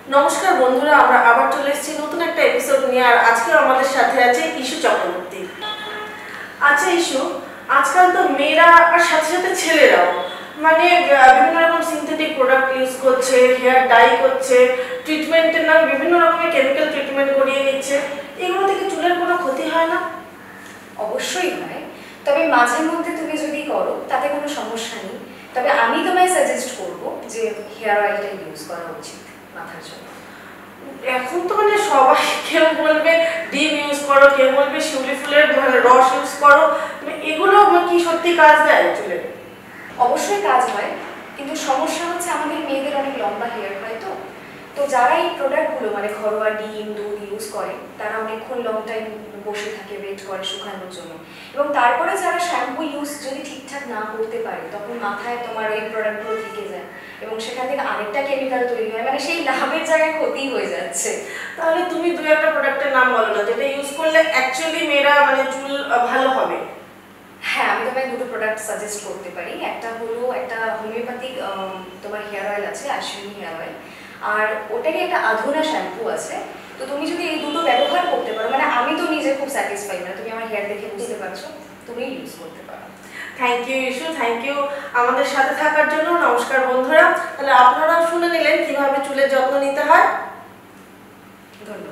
নমস্কার বন্ধুরা, আমরা আবার চলে এসেছি নতুন একটা এপিসোড নিয়ে। আর আজকে আমাদের সাথে আছে ইস্যু চক্রবর্তী। আচ্ছা ইস্যু, আজকাল তো মেয়েরা আর সাথে সাথে ছেলেরাও বিভিন্ন রকম সিনথেটিক প্রোডাক্ট ইউজ করছে, হেয়ার ডাই করছে, ট্রিটমেন্টের নামে বিভিন্ন রকমের কেমিক্যাল ট্রিটমেন্ট করিয়ে নিচ্ছে। এগুলো থেকে চুলের কোনো ক্ষতি হয় না? অবশ্যই হয়, তবে মাঝে মধ্যে তুমি যদি করো তাতে কোনো সমস্যা নেই। তবে আমি তোমায় সাজেস্ট করব যে হেয়ার অয়েলটা ইউজ করা উচিত মাথার জন্য। এখন তো সবাই, কেউ বলবে ডিম ইউজ করো, কেউ বলবে শিউলি ফুলের রস ইউজ করো। এগুলো কি সত্যি কাজ দেয় চুলে? অবশ্যই কাজ হয়, কিন্তু সমস্যা হচ্ছে আমাদের মেয়েদের অনেক লম্বা হেয়ার হয়। তো যারা এই প্রোডাক্টগুলো ঘরোয়া ডিম দুধ ইউজ করে তারা অনেকক্ষণ লং টাইম বসে থাকে ওয়েট করে শুকানোর জন্য, এবং তারপরে যারা শ্যাম্পু ইউজ যদি ঠিকঠাক না করতে পারে তখন মাথায় তোমার এই প্রোডাক্টগুলো থেকে যায় এবং সেখান থেকে আরেকটা কেমিক্যাল তৈরি হয়, সেই লাভের জায়গায় ক্ষতি হয়ে যাচ্ছে। তাহলে তুমি দুই একটা প্রোডাক্টের নাম বলো না, যেটা ইউজ করলে অ্যাকচুয়ালি মেয়েরা চুল ভালো হবে। হ্যাঁ, আমি তোমায় দুটো প্রোডাক্ট সাজেস্ট করতে পারি। একটা হলো একটা হোমিওপ্যাথিক তোমার হেয়ার অয়েল আছে, অ্যাশিনি হেয়ার অয়েল, আর ওটারই একটা আধুনা শ্যাম্পু আছে। তো তুমি যদি এই দুটো ব্যবহার করতে পারো, আমি তো নিজে খুব স্যাটিসফাইড না, তুমি আমার হেয়ার দেখে বুঝতে পারছো, তুমি ইউজ করতে পারো। থ্যাংক ইউ ইস্যু, থ্যাংক ইউ আমাদের সাথে থাকার জন্য। নমস্কার বন্ধুরা, তাহলে আপনারাও শুনে নিলেন কিভাবে চুলের যত্ন নিতে হয়। ধন্যবাদ।